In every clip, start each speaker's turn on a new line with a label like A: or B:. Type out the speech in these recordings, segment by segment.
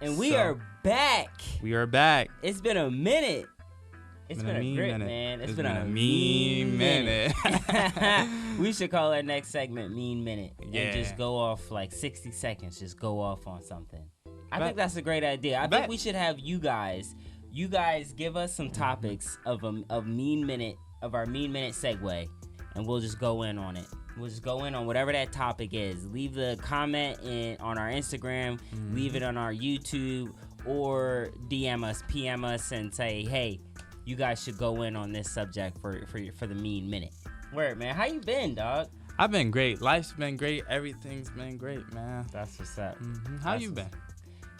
A: And we are back.
B: We are back.
A: It's been a minute. It's been a grip, man. It's been a mean minute. We should call our next segment Mean Minute.
B: Yeah.
A: And just go off like 60 seconds. Just go off on something. I think that's a great idea. I think we should have you guys give us some topics of Mean Minute, of our Mean Minute segue, and we'll just go in on it. We'll just go in on whatever that topic is. Leave the comment on our Instagram, leave it on our YouTube, or DM us, PM us, and say, hey, you guys should go in on this subject for the Mean Minute. Word, man. How you been, dog?
B: I've been great. Life's been great. Everything's been great, man.
A: That's what's up.
B: How you been?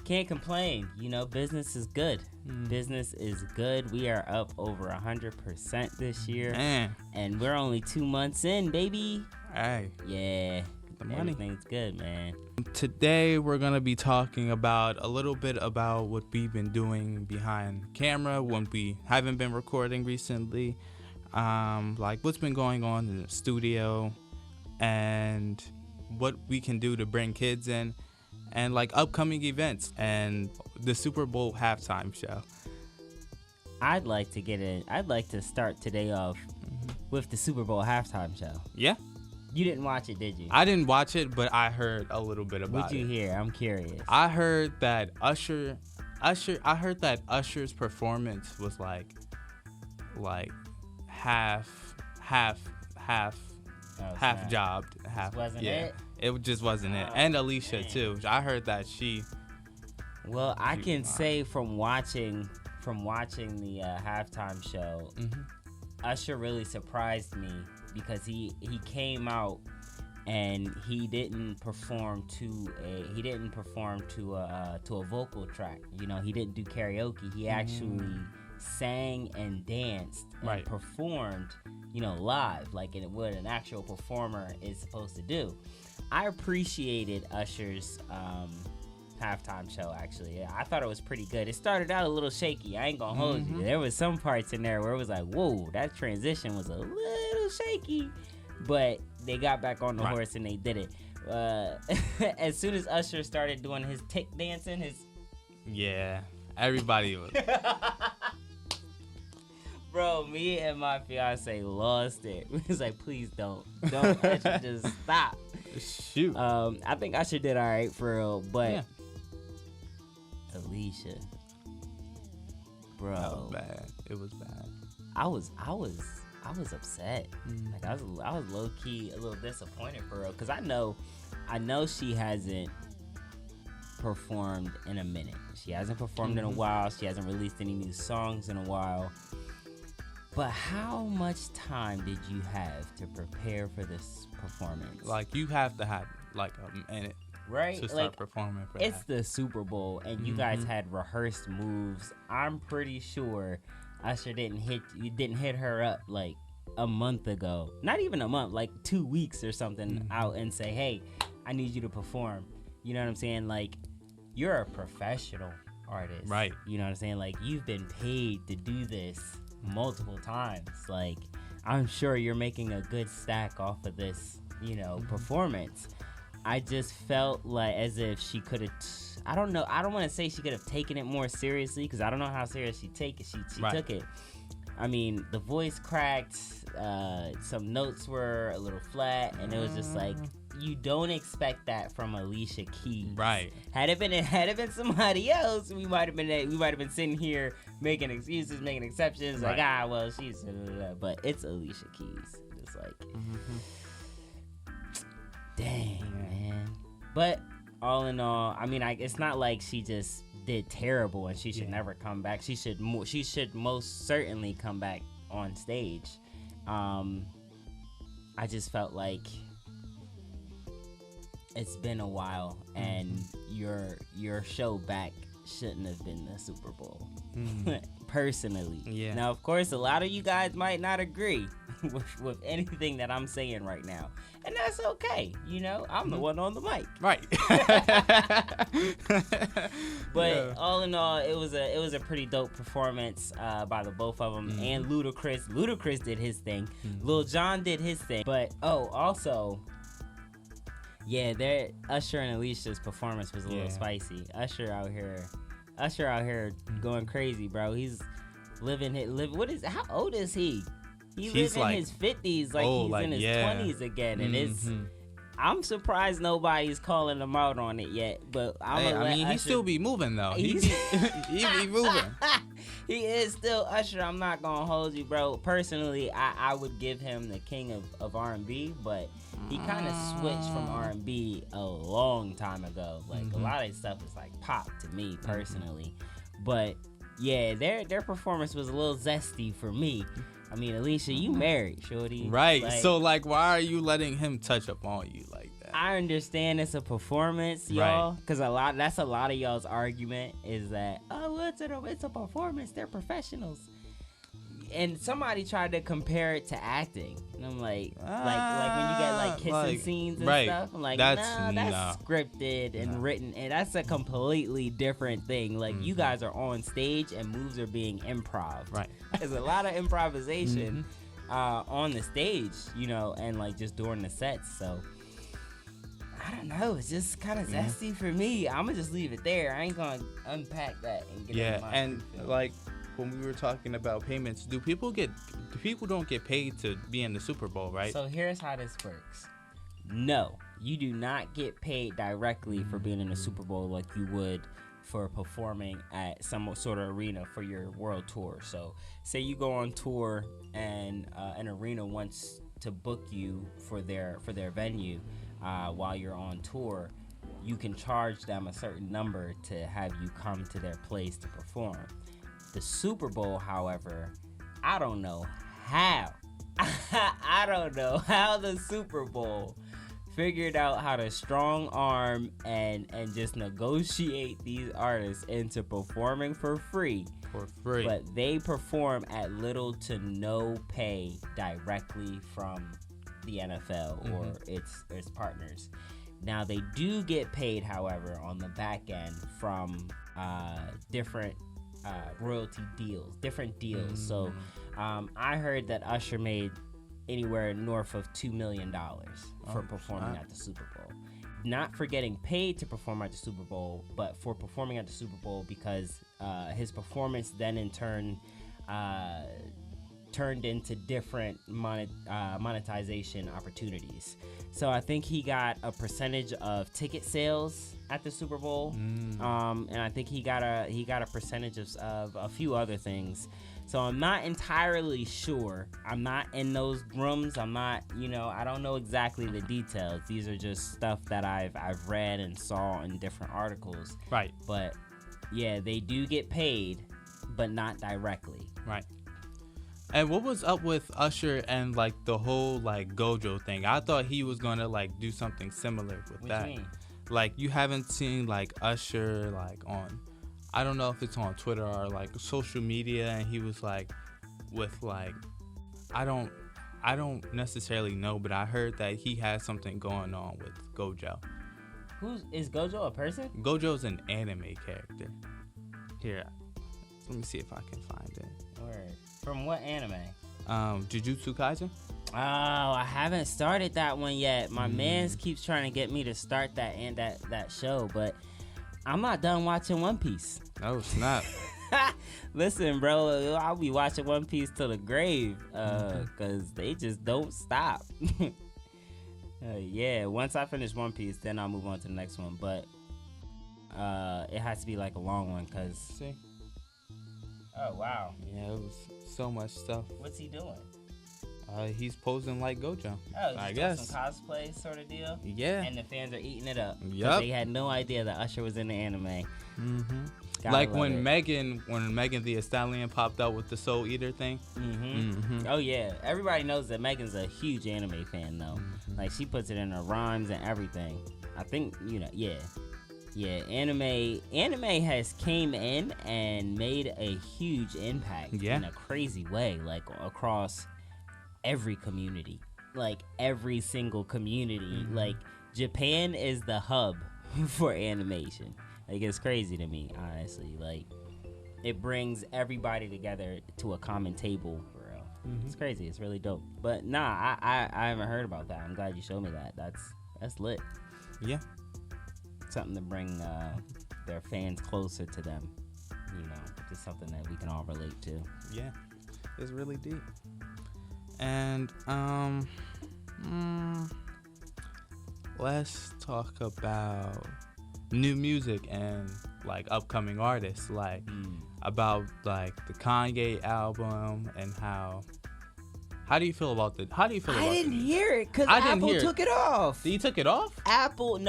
A: Can't complain. You know, business is good. Business is good. We are up over 100% this year.
B: Man.
A: And we're only 2 months in, baby.
B: Hey.
A: Yeah.
B: The money.
A: Everything's good, man.
B: Today, we're going to be talking about a little bit about what we've been doing behind camera when we haven't been recording recently. Like what's been going on in the studio and what we can do to bring kids in. And like upcoming events and the Super Bowl halftime show.
A: I'd like to start today off with the Super Bowl halftime show.
B: Yeah.
A: You didn't watch it, did you?
B: I didn't watch it, but I heard a little bit about it.
A: What'd you hear? I'm curious.
B: I heard that Usher's performance was like half jobbed. Half
A: wasn't
B: yeah.
A: it?
B: It just wasn't it. And Alicia too. I heard that she.
A: Well, I can say from watching the halftime show, Usher really surprised me because he came out and he didn't perform to a vocal track. You know, he didn't do karaoke. He actually sang and danced and performed, you know, live, like what an actual performer is supposed to do. I appreciated Usher's halftime show, actually. I thought it was pretty good. It started out a little shaky. I ain't gonna hold you. There was some parts in there where it was like, whoa, that transition was a little shaky. But they got back on the horse and they did it. As soon as Usher started doing his tick dancing,
B: Yeah, everybody was...
A: Bro, me and my fiance lost it. We was like, please don't Usher, just stop.
B: Shoot.
A: I think Usher did all right for real, but
B: yeah.
A: Alicia, bro,
B: that was bad. It was bad.
A: I was upset. Like I was low key a little disappointed for real, cause I know she hasn't performed in a minute. She hasn't performed in a while. She hasn't released any new songs in a while. But how much time did you have to prepare for this performance?
B: Like, you have to have, like, a minute to start performing for
A: it's the Super Bowl, and you guys had rehearsed moves. I'm pretty sure Usher didn't hit her up, like, a month ago. Not even a month, like 2 weeks or something out and say, hey, I need you to perform. You know what I'm saying? Like, you're a professional artist.
B: Right.
A: You know what I'm saying? Like, you've been paid to do this multiple times. Like, I'm sure you're making a good stack off of this, you know, performance. I just felt like as if she could have I don't know, I don't want to say she could have taken it more seriously, because I don't know how serious she took it. I mean, the voice cracked, some notes were a little flat, and it was just like, you don't expect that from Alicia Keys.
B: Right.
A: Had it been somebody else, we might have been sitting here making excuses, making exceptions, like, well, she's, but it's Alicia Keys. It's like, dang, man. But all in all, I mean, it's not like she just did terrible and she should never come back. She should most certainly come back on stage. I just felt like it's been a while, and your show back shouldn't have been the Super Bowl. Personally. Yeah. Now, of course, a lot of you guys might not agree with anything that I'm saying right now, and that's okay. You know, I'm the one on the mic.
B: Right.
A: But all in all, it was a pretty dope performance by the both of them, and Ludacris. Ludacris did his thing. Lil Jon did his thing. But also, Yeah, Usher and Alicia's performance was a little spicy. Usher out here going crazy, bro. He's living. How old is he? He's in his 50s, like he's in his 20s again, and I'm surprised nobody's calling him out on it yet. But
B: he still be moving though. He be moving.
A: He is still Usher. I'm not gonna hold you, bro. Personally, I would give him the king of R&B, but he kind of switched from R&B a long time ago. Like a lot of his stuff is like pop to me personally, but yeah, their performance was a little zesty for me. I mean, Alicia, you married, shorty.
B: Right. Like, so, like, why are you letting him touch up on you like that?
A: I understand it's a performance, y'all, because that's a lot of y'all's argument is that, it's a performance. They're professionals. And somebody tried to compare it to acting. And I'm like when you get, like, kissing scenes and stuff. I'm like, that's scripted and written. And that's a completely different thing. Like, you guys are on stage and moves are being improv.
B: Right.
A: There's a lot of improvisation on the stage, and, like, just during the sets. So, I don't know. It's just kind of zesty for me. I'm going to just leave it there. I ain't going to unpack that and get into my
B: and, like, when we were talking about payments, people don't get paid to be in the Super Bowl, right?
A: So here's how this works. No, you do not get paid directly for being in the Super Bowl like you would for performing at some sort of arena for your world tour. So say you go on tour and an arena wants to book you for their venue while you're on tour. You can charge them a certain number to have you come to their place to perform. The Super Bowl, however, I don't know how. I don't know how the Super Bowl figured out how to strong arm and just negotiate these artists into performing for free. But they perform at little to no pay directly from the NFL or its partners. Now, they do get paid, however, on the back end from different royalty deals, different deals. So I heard that Usher made anywhere north of $2 million for performing at the Super Bowl. Not for getting paid to perform at the Super Bowl, but for performing at the Super Bowl because his performance then in turn turned into different monetization opportunities. So I think he got a percentage of ticket sales at the Super Bowl, and I think he got a percentage of a few other things. So I'm not entirely sure. I'm not in those rooms. I'm not, I don't know exactly the details. These are just stuff that I've read and saw in different articles.
B: Right.
A: But yeah, they do get paid, but not directly.
B: Right. And what was up with Usher and, like, the whole, like, Gojo thing? I thought he was going to, like, do something similar with that.
A: What you mean?
B: Like, you haven't seen, like, Usher, like, on, I don't know if it's on Twitter or, like, social media, and he was, like, with, like, I don't necessarily know, but I heard that he has something going on with Gojo.
A: Is Gojo a person?
B: Gojo's an anime character. Here, let me see if I can find it.
A: Word. From what anime?
B: Jujutsu Kaisen.
A: Oh, I haven't started that one yet. My mans keeps trying to get me to start that show, but I'm not done watching One Piece.
B: Oh, snap.
A: Listen, bro, I'll be watching One Piece till the grave, cause they just don't stop. Yeah, once I finish One Piece, then I'll move on to the next one, but it has to be like a long one, cause.
B: See.
A: Oh wow.
B: Yeah, it was so much stuff.
A: What's he doing?
B: He's posing like Gojo.
A: Oh,
B: I guess
A: some cosplay sort of deal.
B: Yeah.
A: And the fans are eating it up.
B: Yep.
A: They had no idea that Usher was in the anime.
B: Like when Megan Thee Stallion popped out with the Soul Eater thing.
A: Oh yeah, everybody knows that Megan's a huge anime fan though. Like she puts it in her rhymes and everything. I think yeah, anime has came in and made a huge impact in a crazy way, like across every community, like every single community. Like Japan is the hub for animation. Like it's crazy to me, honestly. Like it brings everybody together to a common table for real. It's crazy. It's really dope. But nah, I haven't heard about that. I'm glad you showed me that. That's lit.
B: Yeah.
A: Something to bring their fans closer to them. You know, just something that we can all relate to.
B: Yeah, it's really deep. And let's talk about new music and like upcoming artists, like about like the Kanye album and how do you feel about
A: I didn't hear it because Apple took it off.
B: He took it off?
A: Apple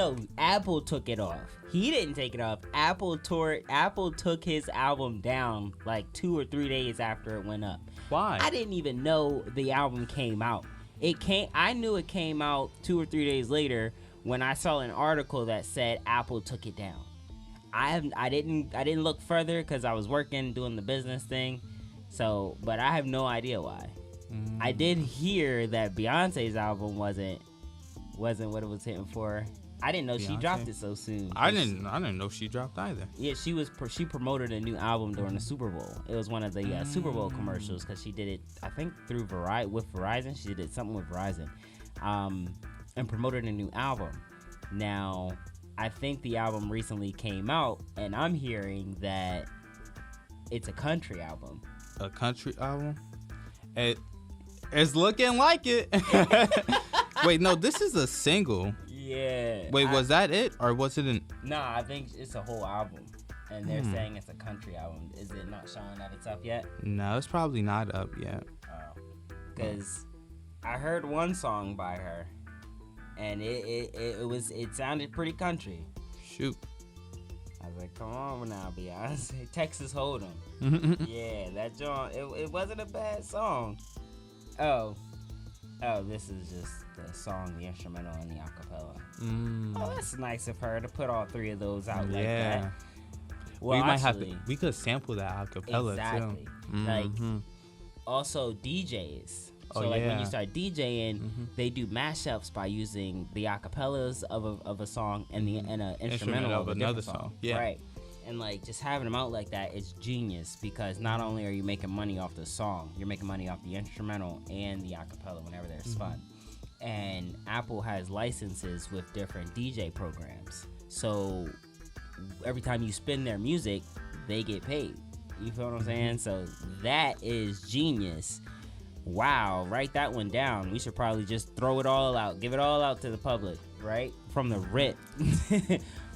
A: took it off. He didn't take it off. Apple took his album down like 2 or 3 days after it went up.
B: Why?
A: I didn't even know the album came out. I knew it came out 2 or 3 days later when I saw an article that said Apple took it down. I didn't look further because I was working doing the business thing. So, but I have no idea why. I did hear that Beyonce's album wasn't what it was hitting for. I didn't know Beyonce? She dropped it so soon.
B: I didn't know she dropped either.
A: Yeah, she promoted a new album during the Super Bowl. It was one of the Super Bowl commercials because she did it, I think, through Verizon. She did something with Verizon, and promoted a new album. Now, I think the album recently came out, and I'm hearing that it's a country album.
B: A country album? It's looking like it. Wait, no, this is a single.
A: Yeah.
B: Wait, was that it, or was it an?
A: Nah, I think it's a whole album, and they're saying it's a country album. Is it not showing that it's up yet?
B: No, it's probably not up yet.
A: Because I heard one song by her, and it sounded pretty country.
B: Shoot.
A: I was like, come on now, Beyonce. Texas Hold'em. Yeah, that joint, it wasn't a bad song. Oh, this is just the song, the instrumental, and the acapella. Oh, that's nice of her to put all three of those out like that. Well,
B: we could sample that acapella
A: exactly.
B: too.
A: Like, also DJs. So when you start DJing, they do mashups by using the acapellas of a song and an instrumental of another song.
B: Yeah.
A: Right. And like just having them out like that is genius because not only are you making money off the song, you're making money off the instrumental and the acapella whenever there's fun. And Apple has licenses with different DJ programs. So every time you spin their music, they get paid. You feel what I'm saying? So that is genius. Wow, write that one down. We should probably just throw it all out. Give it all out to the public, right? From the rip.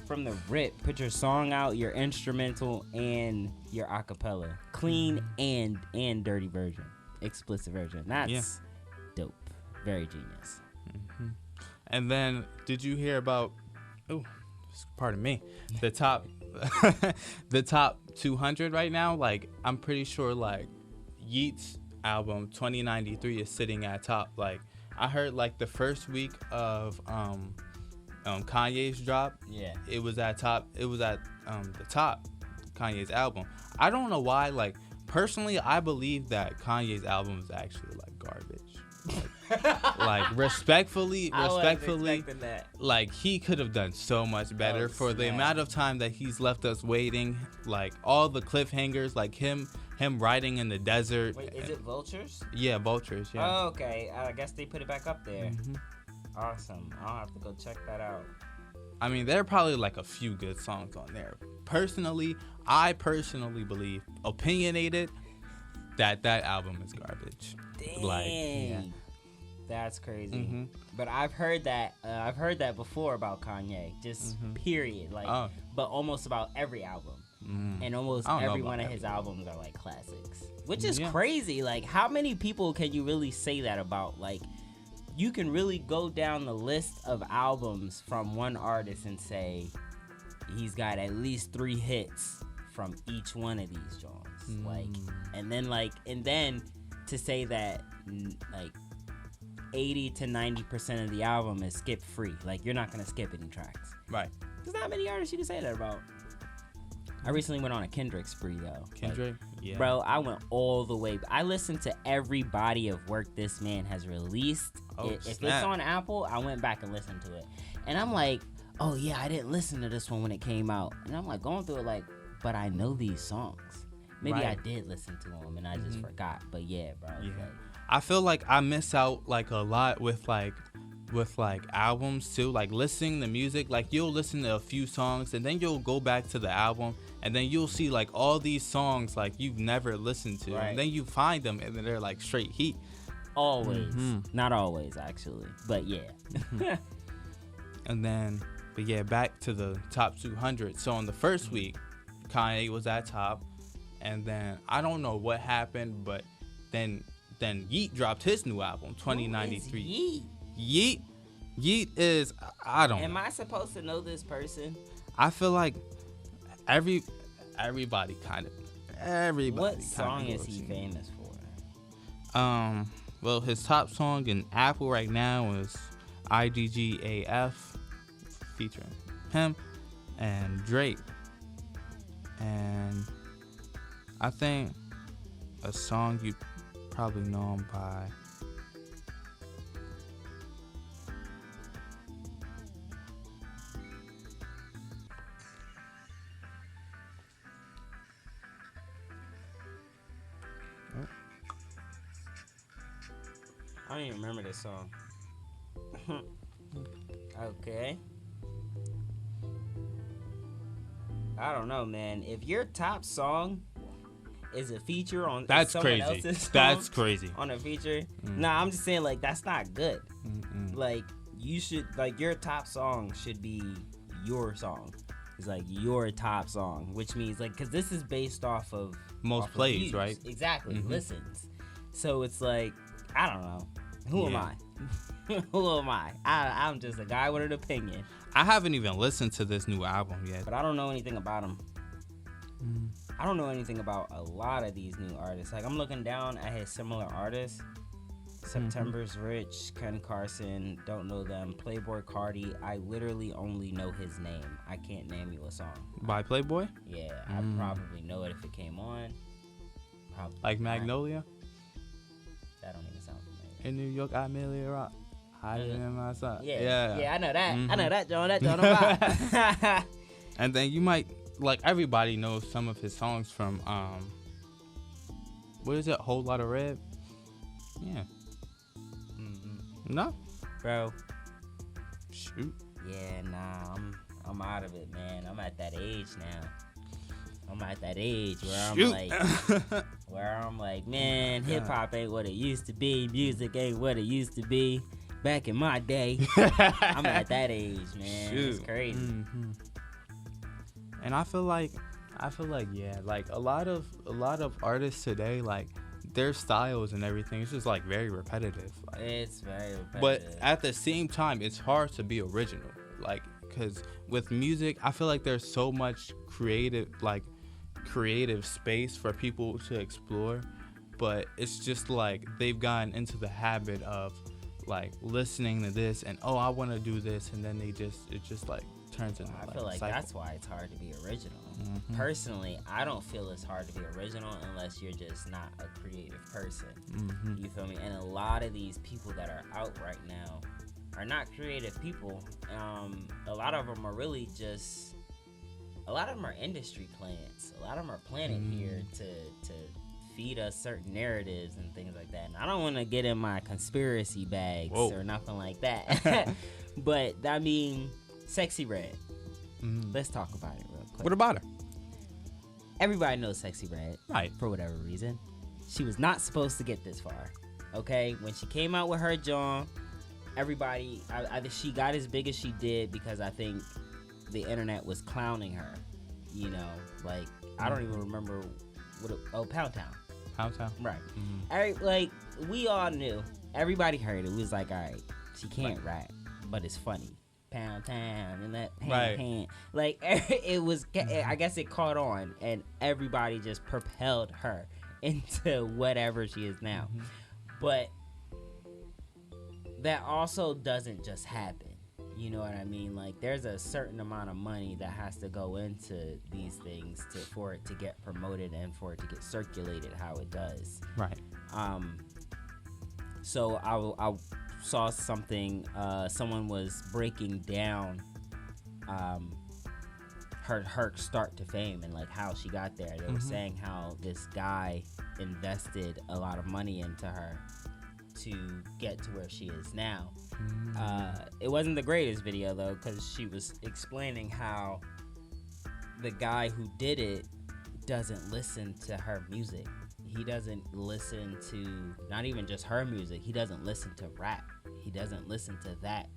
A: From the rip. Put your song out, your instrumental, and your acapella. Clean and dirty version. Explicit version. That's dope. Very genius.
B: And then, did you hear about... Oh, pardon me. The top... the top 200 right now? Like, I'm pretty sure, like, Yeat's album 2093 is sitting at top. Like, I heard like the first week of Kanye's drop, it was at the top, Kanye's album. I don't know why. Like, personally, I believe that Kanye's album is actually like garbage. Like respectfully, like he could have done so much better for the amount of time that he's left us waiting. Like all the cliffhangers, like him riding in the desert.
A: Wait, is it Vultures?
B: Yeah, Vultures, yeah.
A: Oh, okay. I guess they put it back up there. Awesome. I'll have to go check that out.
B: I mean, there are probably like a few good songs on there. I personally believe, opinionated, that album is garbage.
A: Dang.
B: Like, yeah.
A: That's crazy. But I've heard that before about Kanye. Just period. Like, but almost about every album. And almost every one of his albums are like classics, which is crazy. Like, how many people can you really say that about? Like, you can really go down the list of albums from one artist and say he's got at least 3 hits from each one of these joints. Like, and then to say that like 80 to 90% of the album is skip free. Like, you're not gonna skip any tracks.
B: Right.
A: There's not many artists you can say that about. I recently went on a Kendrick spree, though.
B: Kendrick?
A: Like,
B: Yeah.
A: Bro, I went all the way. I listened to every body of work this man has released. If it's on Apple, I went back and listened to it. And I'm like, oh, yeah, I didn't listen to this one when it came out. And I'm like going through it like, but I know these songs. Maybe I did listen to them and I just forgot. But yeah, bro.
B: Yeah.
A: Like,
B: I feel like I miss out like a lot with like with like albums too, like listening to music. Like you'll listen to a few songs and then you'll go back to the album and then you'll see like all these songs like you've never listened to, and then you find them and then they're like straight heat.
A: Always. Not always, actually, but yeah.
B: And then, but yeah, back to the top 200. So on the first week, Kanye was at top, and then I don't know what happened, but then Yeet dropped his new album, 2093. Yeet is, I don't know.
A: Am I supposed to know this person?
B: I feel like everybody kind of.
A: What song is he famous for?
B: Well, his top song in Apple right now is IDGAF, featuring him and Drake. And I think a song you probably know him by.
A: I don't even remember this song. Okay. I don't know, man. If your top song is a feature on someone else's song,
B: that's crazy.
A: On a feature, nah, I'm just saying like that's not good. Like you should, like your top song should be your song. It's like your top song, which means like because this is based off of
B: most plays, right?
A: Exactly, listens. So it's like I don't know. Who am I? Who am I? I'm just a guy with an opinion.
B: I haven't even listened to this new album yet.
A: But I don't know anything about him. I don't know anything about a lot of these new artists. Like, I'm looking down at his similar artists. September's Rich, Ken Carson, don't know them. Playboy Cardi, I literally only know his name. I can't name you a song.
B: By Playboy?
A: Yeah, I'd probably know it if it came on. Probably
B: like Magnolia?
A: That don't even sound familiar.
B: In New York, I merely rock. Hiding in my son.
A: Yeah, I know that. I know that, John. That John.
B: And then you might, like, everybody knows some of his songs from, what is it? Whole Lot of Red? Yeah. No?
A: Bro.
B: Shoot.
A: Yeah, nah, I'm out of it, man. I'm at that age now. I'm at that age where I'm like, man, hip hop ain't what it used to be. Music ain't what it used to be. Back in my day, I'm at that age, man. Shoot. It's crazy.
B: And I feel like, yeah, like a lot of artists today, like their styles and everything, it's just like very repetitive. Like,
A: it's very repetitive.
B: But at the same time, it's hard to be original, like, because with music, I feel like there's so much creative space for people to explore, but it's just like they've gotten into the habit of like listening to this and I want to do this, and then it just like turns into
A: I feel like that's why it's hard to be original. Personally, I don't feel it's hard to be original unless you're just not a creative person. You feel me? And a lot of these people that are out right now are not creative people. A lot of them are really just, a lot of them are industry plants. A lot of them are planted here to feed us certain narratives and things like that. And I don't want to get in my conspiracy bags or nothing like that. But I mean, Sexy Red. Let's talk about it real quick.
B: What about her?
A: Everybody knows Sexy Red,
B: right? For
A: whatever reason, she was not supposed to get this far. Okay, when she came out with her John, everybody, she got as big as she did because I think the internet was clowning her. You know, like I don't even remember Pound Town.
B: Pound Town,
A: right? Like we all knew. Everybody heard it. We was like, all right, she can't rap, but it's funny. Pound Town and that pan. Like it was, I guess it caught on, and everybody just propelled her into whatever she is now. But that also doesn't just happen. You know what I mean? Like there's a certain amount of money that has to go into these things for it to get promoted and for it to get circulated how it does.
B: Right.
A: So I saw something, someone was breaking down her start to fame and like how she got there. They were saying how this guy invested a lot of money into her to get to where she is now. It wasn't the greatest video though, because she was explaining how the guy who did it doesn't listen to her music. He doesn't listen to not even just her music. He doesn't listen to rap. He doesn't listen to that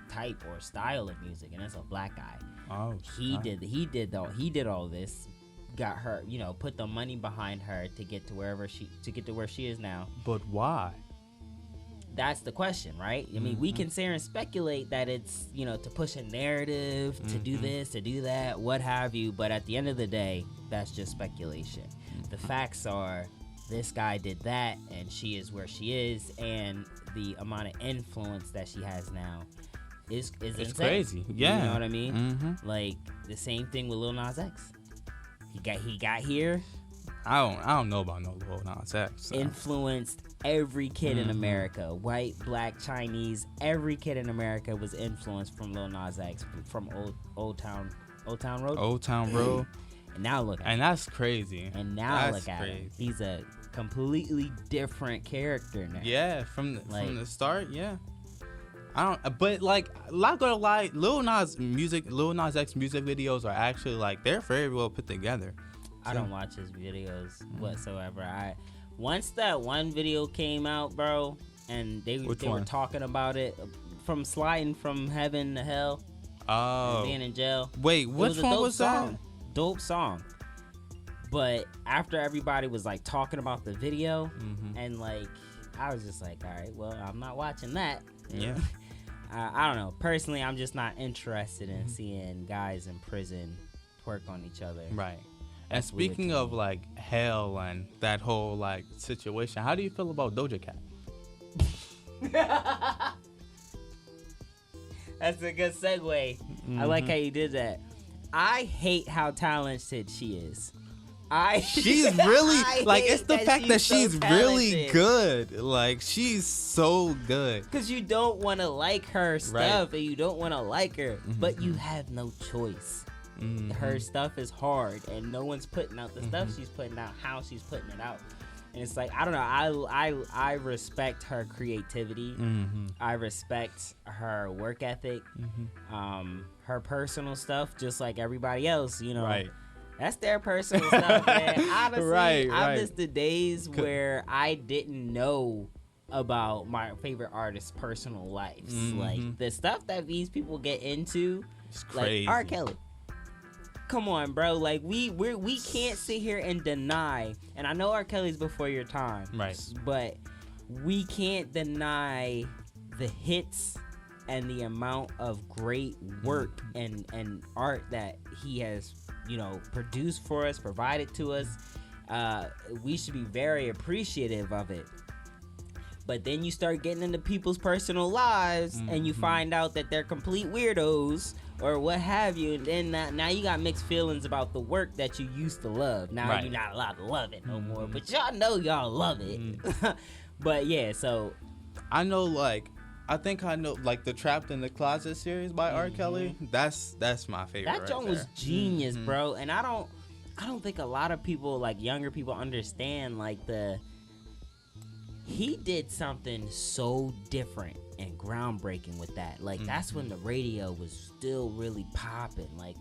A: type or style of music, and it's a black guy.
B: Oh,
A: he did all this, got her, put the money behind her to get to where she is now.
B: But why?
A: That's the question, right? I mean, we can sit here and speculate that it's, to push a narrative, to do this, to do that, what have you. But at the end of the day, that's just speculation. The facts are this guy did that, and she is where she is, and the amount of influence that she has now is
B: it's
A: insane.
B: crazy. Yeah.
A: You know what I mean? Like the same thing with Lil Nas X. He got here.
B: I don't know about no Lil Nas X. So.
A: Influenced every kid in America, white, black, Chinese. Every kid in America was influenced from Lil Nas X, from Old Town Road.
B: Old Town Road.
A: And now look at him.
B: And that's crazy.
A: And now look at him. He's a completely different character now.
B: Yeah, from the start, yeah. But like, not gonna lie, Lil Nas X music videos are actually like they're very well put together.
A: I don't watch his videos whatsoever. Once that one video came out, bro, and they were talking about it from sliding from heaven to hell.
B: Oh,
A: being in jail.
B: Wait, which one was that?
A: Dope song. But after everybody was like talking about the video, and like I was just like, all right, well, I'm not watching that.
B: Yeah.
A: I don't know. Personally, I'm just not interested in seeing guys in prison twerk on each other.
B: Right. And speaking of like hell and that whole like situation, how do you feel about Doja Cat?
A: That's a good segue. I like how you did that. I hate how talented she is.
B: She's really like, it's the fact that she's really good. Like, she's so good.
A: Because you don't want to like her stuff, and you don't want to like her, but you have no choice. Her stuff is hard, and no one's putting out the stuff she's putting out, how she's putting it out. And it's like, I don't know, I respect her creativity. I respect her work ethic, her personal stuff, just like everybody else,
B: Right.
A: That's their personal stuff, man. Honestly, I miss the days where I didn't know about my favorite artist's personal lives. Like, the stuff that these people get into,
B: it's crazy.
A: Like R. Kelly. Come on, bro. Like, we can't sit here and deny, and I know R. Kelly's before your time,
B: right? But
A: we can't deny the hits and the amount of great work and art that he has, produced for us, provided to us. We should be very appreciative of it. But then you start getting into people's personal lives, and you find out that they're complete weirdos or what have you, and then now you got mixed feelings about the work that you used to love. Now you're not allowed to love it no more, but y'all know y'all love it. But yeah, so
B: I know, like, I think I know, like, the Trapped in the Closet series by R. Kelly. That's my favorite.
A: That joint was genius, bro. And I don't think a lot of people, like younger people, understand like he did something so different and groundbreaking with that. Like, that's when the radio was still really popping. Like,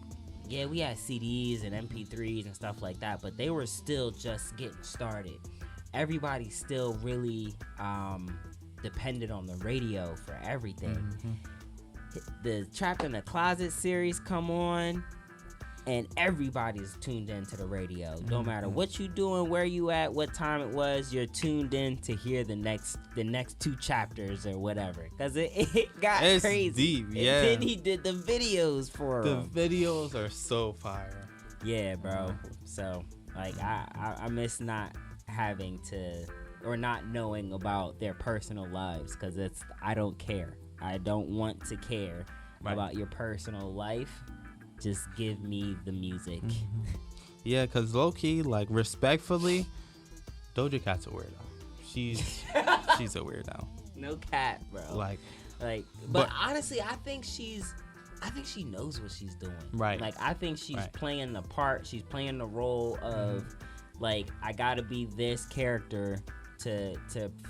A: yeah, we had CDs and MP3s and stuff like that, but they were still just getting started. Everybody still really depended on the radio for everything. The Trapped in the Closet series come on, and everybody's tuned into the radio. No matter what you doing, where you at, what time it was, you're tuned in to hear the next 2 chapters or whatever. Because it got crazy.
B: Deep, yeah.
A: And then he did the videos for them.
B: The videos are so fire.
A: Yeah, bro. So, like, I miss not having to, or not knowing about their personal lives, because I don't care. I don't want to care about your personal life. Just give me the music.
B: Yeah, because low-key, like, respectfully, Doja Cat's a weirdo. She's a weirdo.
A: No cap, bro. Like, but honestly, I think she knows what she's doing.
B: Right.
A: Like, I think she's playing the part. She's playing the role of, like, I gotta be this character to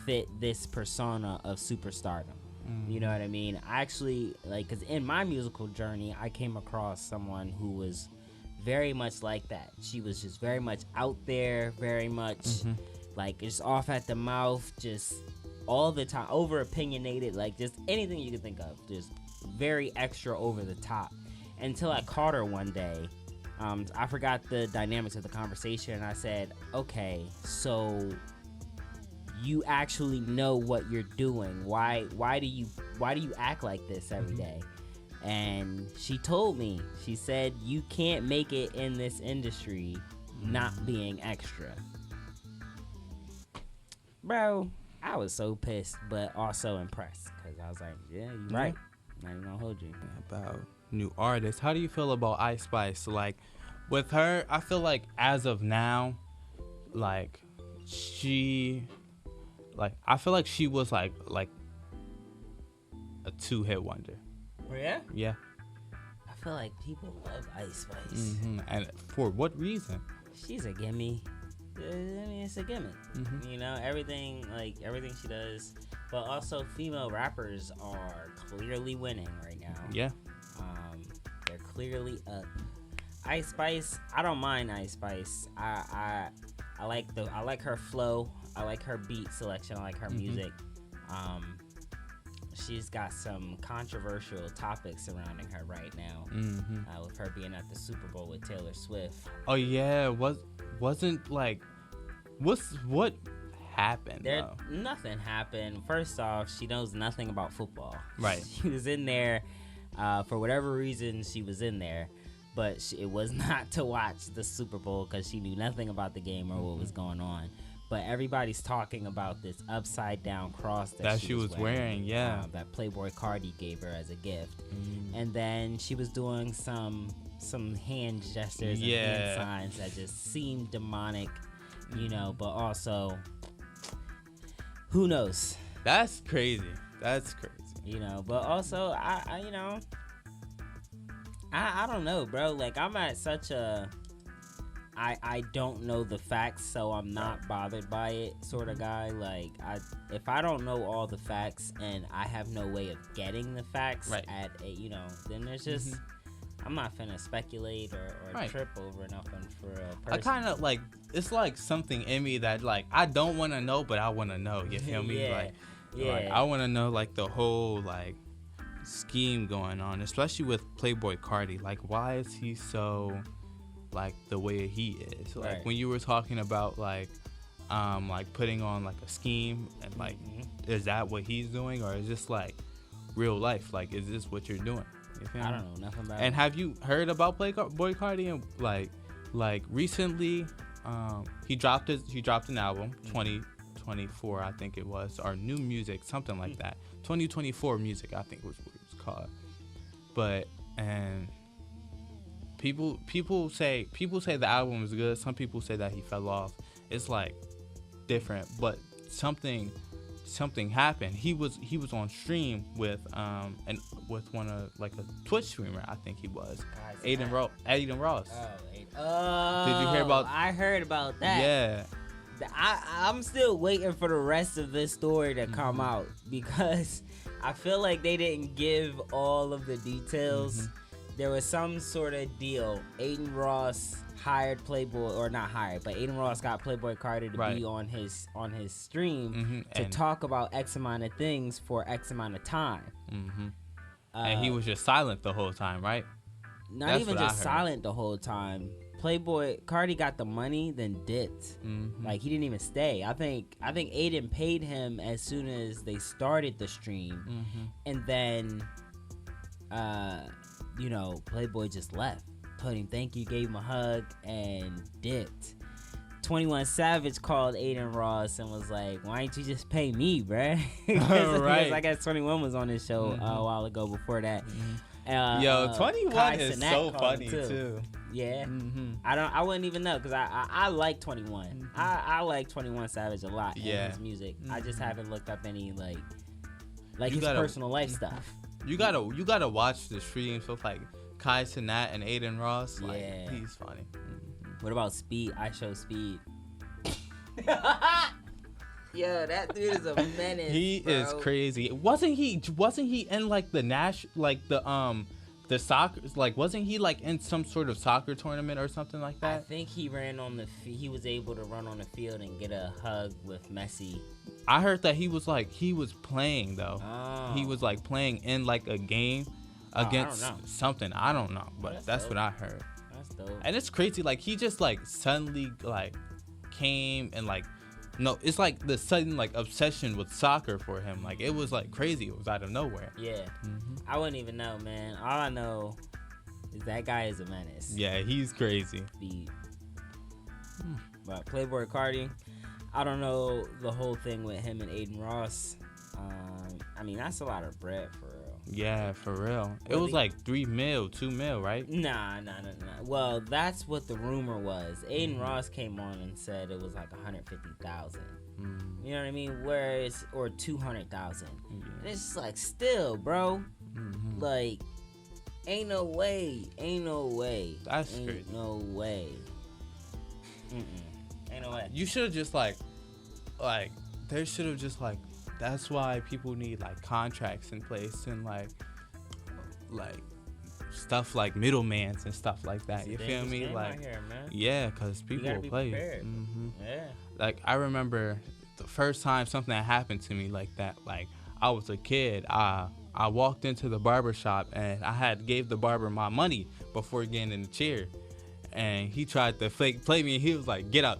A: fit this persona of superstardom. You know what I mean? I actually, like, because in my musical journey, I came across someone who was very much like that. She was just very much out there, very much like just off at the mouth, just all the time, over opinionated, like just anything you can think of, just very extra over the top. Until I caught her one day. I forgot the dynamics of the conversation, and I said, okay, so you actually know what you're doing. Why do you act like this every day? And she told me, she said, you can't make it in this industry not being extra. Bro, I was so pissed, but also impressed, because I was like, yeah, you're right. I'm not even gonna hold you.
B: About new artists, how do you feel about Ice Spice? Like, with her, I feel like as of now, like, I feel like she was like a 2-hit wonder.
A: Oh, yeah?
B: Yeah.
A: I feel like people love Ice Spice.
B: And for what reason?
A: She's a gimme. I mean, it's a gimmick. You know, everything she does. But also, female rappers are clearly winning right now.
B: Yeah.
A: They're clearly up. Ice Spice, I don't mind Ice Spice. I like her flow. I like her beat selection. I like her music. She's got some controversial topics surrounding her right now. With her being at the Super Bowl with Taylor Swift.
B: Oh yeah, wasn't like, what happened?
A: Nothing happened. First off, she knows nothing about football.
B: Right.
A: She was in there for whatever reason. She was in there. But it was not to watch the Super Bowl, because she knew nothing about the game or what was going on. But everybody's talking about this upside down cross that she was wearing.
B: Yeah.
A: That Playboy Cardi gave her as a gift. And then she was doing some hand gestures and hand signs that just seemed demonic, you know, but also, who knows?
B: That's crazy.
A: You know, but also, I you know, I don't know, bro. Like, I'm at such a I don't know the facts, so I'm not bothered by it sort of guy. Like, if I don't know all the facts and I have no way of getting the facts at a, you know, then there's just I'm not finna speculate or trip over nothing for a person.
B: I kind of like, it's like something in me that, like, I don't want to know, but I want to know. You feel me? Like, I want to know, like, the whole, like, scheme going on, especially with Playboy Cardi. Like, why is he so, like, the way he is? Like, when you were talking about, like putting on, like, a scheme, and, like, is that what he's doing, or is this, like, real life? Like, is this what you're doing? You feel
A: I
B: me?
A: don't know nothing about it.
B: And have you heard about Playboy Cardi? And like recently, he dropped an album, 2024, I think it was, or new music, something like that. 2024 music, I think was what it was called. But, and people say the album is good. Some people say that he fell off. It's like different, but something happened. He was on stream with one of, like, a Twitch streamer, I think he was. Aiden Ross.
A: Oh,
B: did you hear about?
A: I heard about that.
B: Yeah.
A: I'm still waiting for the rest of this story to come out, because I feel like they didn't give all of the details. There was some sort of deal. Aiden Ross hired Playboy, or not hired, but Aiden Ross got Playboy Cardi to be on his stream to talk about X amount of things for X amount of time.
B: And he was just silent the whole time, right?
A: Not even just silent the whole time. Playboy Cardi got the money, then dipped. Like, he didn't even stay. I think Aiden paid him as soon as they started the stream, and then you know, Playboy just left. Told him thank you, gave him a hug, and dipped. 21 Savage called Aiden Ross and was like, why ain't you just pay me, bruh? Because I guess 21 was on his show a while ago before that.
B: Yo, 21 is so funny too.
A: Yeah. I wouldn't even know, because I like 21. I like 21 Savage a lot, and his music. I just haven't looked up any like his personal life stuff.
B: You gotta watch the streams with, like, Kai Cenat and Aiden Ross. Like, he's funny.
A: What about Speed? I Show Speed. Yo, that dude is a menace.
B: He is crazy. Wasn't he in like the soccer, like wasn't he like in some sort of soccer tournament or something like that?
A: I think he ran on he was able to run on the field and get a hug with Messi.
B: I heard that he was playing though.
A: Oh.
B: He was like playing in like a game against something. I don't know, but that's what I heard.
A: That's dope.
B: And it's crazy, like he just like suddenly like came and like, no, it's like the sudden like obsession with soccer for him. Like it was like crazy. It was out of nowhere.
A: Yeah. I wouldn't even know, man. All I know is that guy is a menace.
B: Yeah, he's crazy.
A: But Playboy Cardi, I don't know the whole thing with him and Aiden Ross. I mean, that's a lot of bread for real.
B: Yeah, for real. It was like 3 mil, 2 mil, right?
A: Nah. Well, that's what the rumor was. Aiden Ross came on and said it was like 150,000. You know what I mean? Or 200,000. And it's just like, still, bro. Like, ain't no way.
B: That's crazy.
A: No way. Ain't no way.
B: You should have just like there should have just like, that's why people need like contracts in place and like stuff like middlemans and stuff like that. You feel me? Like,
A: here, man.
B: yeah, because people will play it.
A: Yeah.
B: Like I remember the first time something that happened to me like that. Like I was a kid. I walked into the barber shop and I gave the barber my money before getting in the chair, and he tried to play me. And he was like, "Get out!"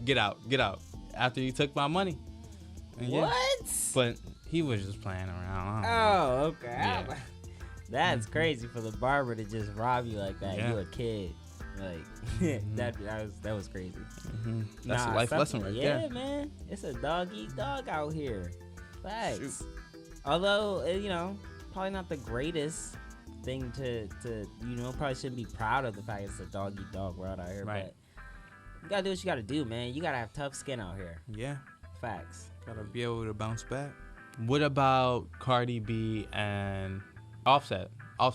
B: After he took my money. And
A: what?
B: Yeah, but he was just playing around.
A: Oh, okay.
B: Yeah.
A: That's crazy for the barber to just rob you like that.
B: Yeah.
A: You a kid. Like that was crazy.
B: That's a life lesson right there.
A: Yeah, man. It's a dog eat dog out here. Facts.
B: Shoot.
A: Although, probably not the greatest thing to probably shouldn't be proud of the fact it's a dog eat dog world out here.
B: Right.
A: But you gotta do what you gotta do, man. You gotta have tough skin out here.
B: Yeah.
A: Facts.
B: Gotta be able to bounce back. What about Cardi B and Offset? How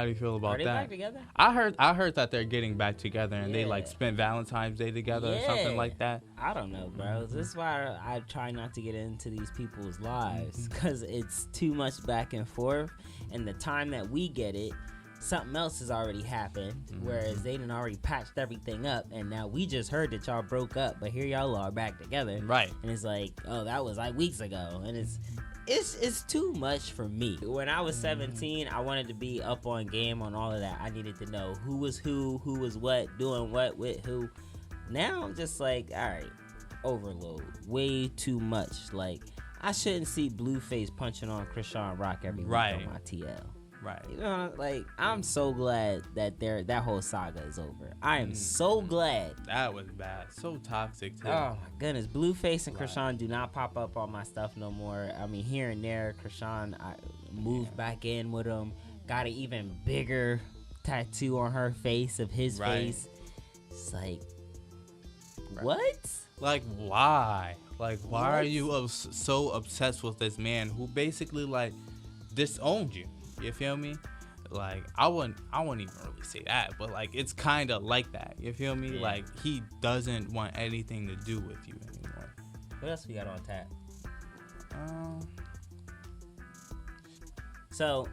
B: do you feel about
A: that? Are they back together?
B: I heard that they're getting back together and they like spent Valentine's Day together or something like that.
A: I don't know, bro. This is why I try not to get into these people's lives, because it's too much back and forth, and the time that we get it, something else has already happened, whereas they done already patched everything up, and now we just heard that y'all broke up, but here y'all are back together.
B: Right.
A: And it's like, oh, that was like weeks ago, and it's too much for me. When I was 17, I wanted to be up on game on all of that. I needed to know who was what, doing what with who. Now I'm just like, all right, overload, way too much. Like, I shouldn't see Blueface punching on Krishan Rock every week on my TL.
B: Right.
A: You know, like, I'm so glad that that whole saga is over. I am so glad.
B: That was bad. So toxic, too.
A: Oh, my goodness. Blueface and Krishan do not pop up on my stuff no more. I mean, here and there, Krishan, I moved back in with him. Got an even bigger tattoo on her face of his face. It's like, what?
B: Like, why? Like, why are you so obsessed with this man who basically, like, disowned you? You feel me? Like, I wouldn't even really say that, but like, it's kind of like that. You feel me? Yeah. Like, he doesn't want anything to do with you anymore.
A: What else we got on tap? So,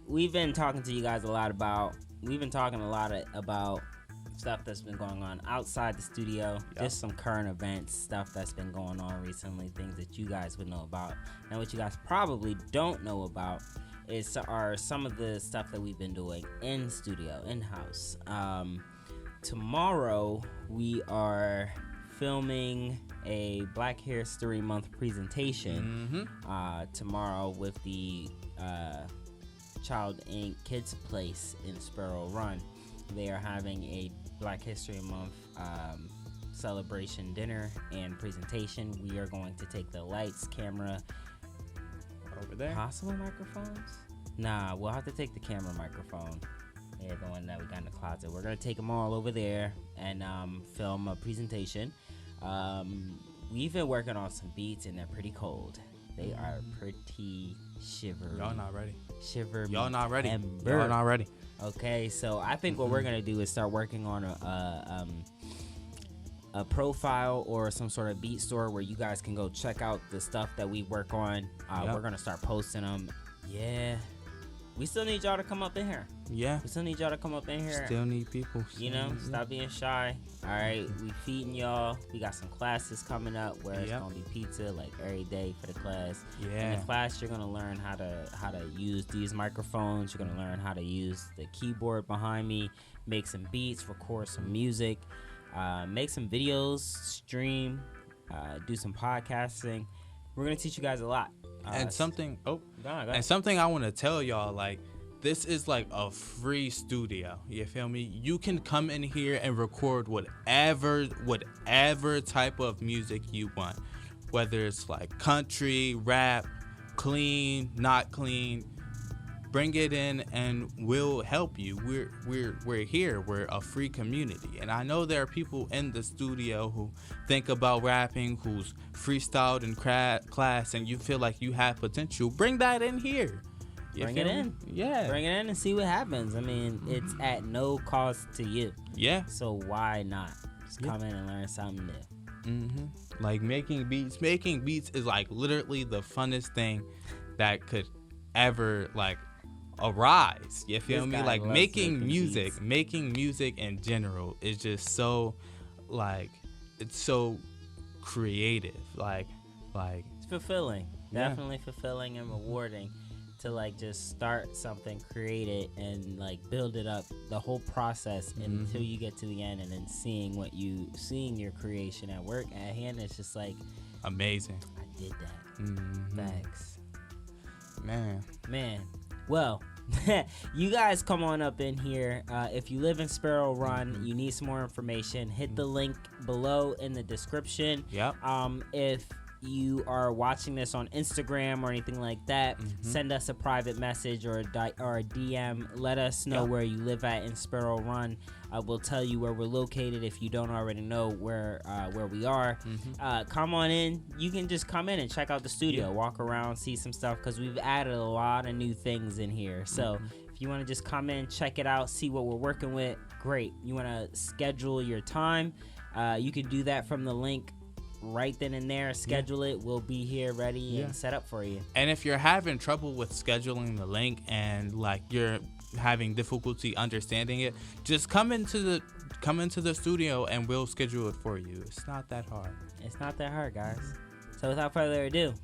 A: we've been talking to you guys a lot about stuff that's been going on outside the studio. Just some current events, stuff that's been going on recently, things that you guys would know about. Now, what you guys probably don't know about are some of the stuff that we've been doing in studio, in-house. Tomorrow, we are filming a Black History Month presentation. Tomorrow with the Child Inc. Kids Place in Sparrow Run. They are having a Black History Month celebration dinner and presentation. We are going to take the lights, camera,
B: over there.
A: Possible microphones? Nah, we'll have to take the camera microphone. Yeah, the one that we got in the closet. We're gonna take them all over there and film a presentation. We've been working on some beats and they're pretty cold. They are pretty shivery.
B: Y'all not ready.
A: Shiver me.
B: Y'all not ready.
A: Timber.
B: Y'all not ready.
A: Okay, so I think what we're gonna do is start working on a profile or some sort of beat store where you guys can go check out the stuff that we work on. We're gonna start posting them. Yeah, we still need y'all to come up in here.
B: Yeah,
A: we still need y'all to come up in here.
B: Still need people.
A: Stop being shy. All right, we feeding y'all. We got some classes coming up where it's gonna be pizza like every day for the class. In the class, you're gonna learn how to use these microphones. You're gonna learn how to use the keyboard behind me, make some beats, record some music, make some videos, stream, do some podcasting. We're gonna teach you guys a lot.
B: And something.
A: Go ahead.
B: And something I want to tell y'all, like, this is like a free studio. You feel me? You can come in here and record whatever type of music you want, whether it's like country, rap, clean, not clean. Bring it in, and we'll help you. We're here. We're a free community, and I know there are people in the studio who think about rapping, who's freestyled in class, and you feel like you have potential. Bring that in here.
A: Bring it in.
B: Yeah.
A: Bring it in and see what happends. I mean, it's at no cost to you.
B: Yeah.
A: So why not? Just come in and learn something new.
B: Like making beats. Making beats is like literally the funnest thing that could ever like arise. You feel me? Like making music in general is just so like it's so creative. Like
A: it's fulfilling. Definitely fulfilling and rewarding to like just start something, create it, and like build it up the whole process until you get to the end, and then seeing your creation at work at hand. It's just like
B: amazing.
A: I did that. Thanks, man. Well, you guys come on up in here. If you live in Sparrow Run, you need some more information, hit the link below in the description. If you are watching this on Instagram or anything like that, send us a private message or a DM. Let us know where you live at in Sparrow Run. We'll tell you where we're located if you don't already know where we are. Come on in. You can just come in and check out the studio, walk around, see some stuff, because we've added a lot of new things in here. So if you want to just come in, check it out, see what we're working with, great. You want to schedule your time, you can do that from the link right then and there. Schedule it. We'll be here ready and set up for you.
B: And if you're having trouble with scheduling the link and like you're having difficulty understanding it, just come into the studio and we'll schedule it for you. It's not that hard.
A: It's not that hard, guys. So without further ado,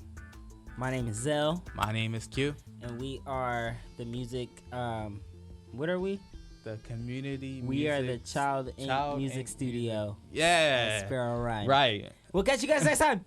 A: my name is Zell.
B: My name is Q.
A: And we are the music what are we?
B: The community
A: we
B: music.
A: Are the Child Music Studio.
B: Yeah.
A: Sparrow Run.
B: Right.
A: We'll catch you guys next time.